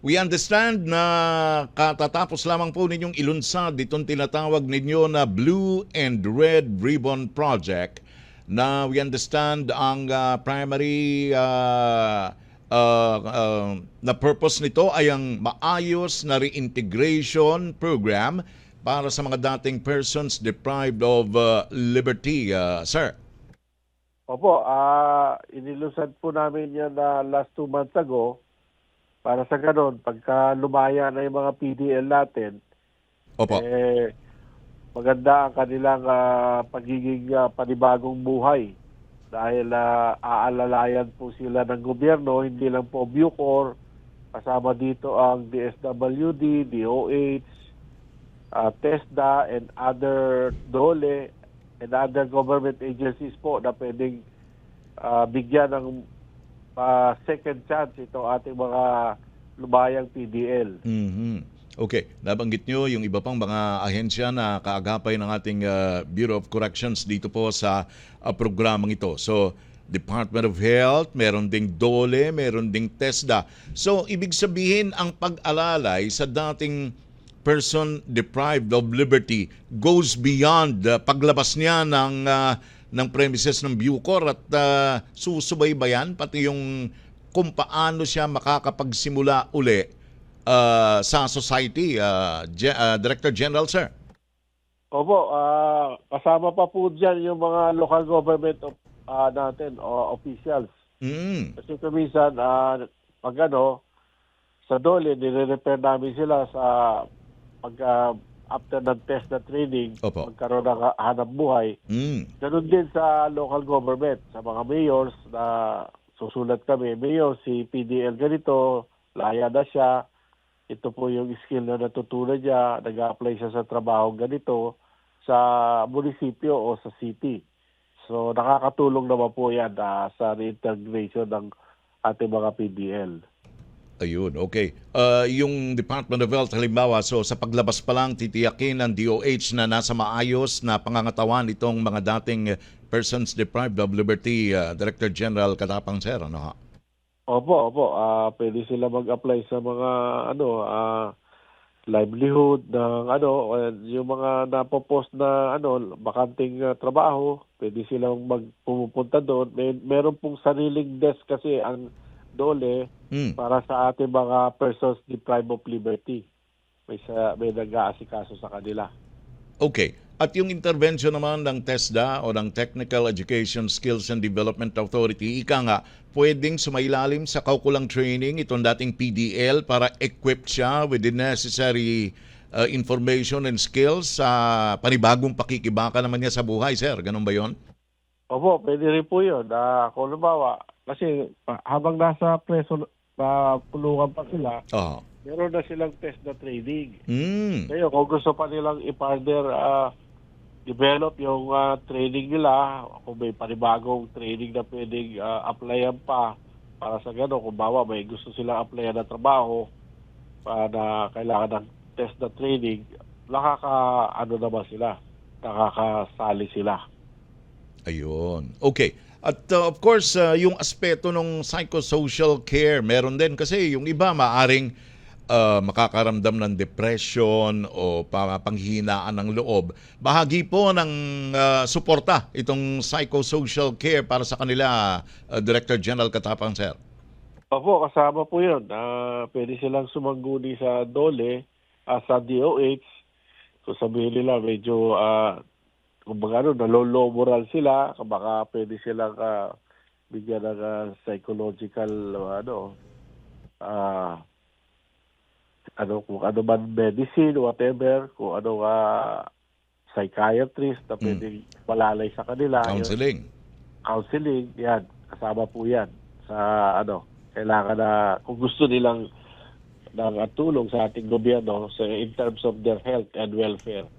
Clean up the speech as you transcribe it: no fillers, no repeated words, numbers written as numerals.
We understand na katatapos lamang po ninyong ilunsad itong tinatawag ninyo na Blue and Red Ribbon Project na we understand ang primary na purpose nito ay ang maayos na reintegration program para sa mga dating persons deprived of liberty, sir. Opo, inilusad po namin yan last 2 months ago para sa ganun, pagka lumaya na yung mga PDL natin, Opo. maganda ang kanilang pagiging panibagong buhay. Dahil aalalayan po sila ng gobyerno, hindi lang po Bucor, kasama dito ang DSWD, DOH, TESDA, and other DOLE, and other government agencies po na pwedeng bigyan ng second chance ito ating mga lumayang PDL. Okay, nabanggit nyo yung iba pang mga ahensya na kaagapay ng ating Bureau of Corrections dito po sa programang ito. So, Department of Health, meron ding DOLE, meron ding TESDA. So, ibig sabihin ang pag-alalay sa dating person deprived of liberty goes beyond paglabas niya ng premises ng Bucor at susubaybayan pati yung kung paano siya makakapagsimula uli sa society, Director General, sir. Opo, kasama pa po dyan yung mga local government natin o officials. Kasi kuminsan, pag sa DOLE, nire-repair namin sila sa after ng test na training, Opo. magkaroon ng hanap buhay. Ganun din sa local government, sa mga mayors na susulat kami, mayor, si PDL ganito, laya na siya, ito po yung skill na natutunan niya, nag-a-apply siya sa trabaho ganito sa munisipyo o sa city. So nakakatulong naman po yan sa reintegration ng ating mga PDL. Ayun, okay. Yung Department of Health, halimbawa, so sa paglabas pa lang, titiyakin ng DOH na nasa maayos na pangangatawan itong mga dating persons deprived of liberty, Director General Katapang, sir, ano ha? Opo. Pwede sila mag-apply sa mga livelihood ng yung mga napopost na bakanting trabaho, pwede silang pumupunta doon. Meron pong sariling desk kasi ang DOLE para sa ating mga persons deprived of liberty. May nag-aasikaso sa kanila. Okay. At yung intervention naman ng TESDA o ng Technical Education Skills and Development Authority, ika nga, pwedeng sumailalim sa kaukulang training itong dating PDL para equip siya with the necessary information and skills sa panibagong pakikibaka naman niya sa buhay, sir. Ganun ba yon? Opo, pwede rin po yun. Kung halimbawa, kasi habang nasa preso, kulungan pa sila, meron na silang test na training. Ngayon, kung gusto pa nilang i-further develop yung training nila, kung may panibagong training na pwedeng applyan pa para sa gano'n, kung bawa may gusto silang applyan na trabaho na kailangan ng test na training, nakakasali sila. Ayun. Okay. At of course, yung aspeto ng psychosocial care, meron din kasi yung iba maaring makakaramdam ng depression o panghinaan ng loob. Bahagi po ng suporta itong psychosocial care para sa kanila, Director General Katapang, sir. Opo, kasama po yun. Pwede silang sumangguni sa DOLE, sa DOH. Kung sabihin nila medyo kumbaga nalolow moral sila, baka pwede silang bigyan ng psychological kung ano man medicine, whatever, kung ano psychiatrist na pwedeng malalay sa kanila. Counseling. Counseling, yan. Kasama po yan sa kailangan na kung gusto nilang ng tulong sa ating gobyerno in terms of their health and welfare.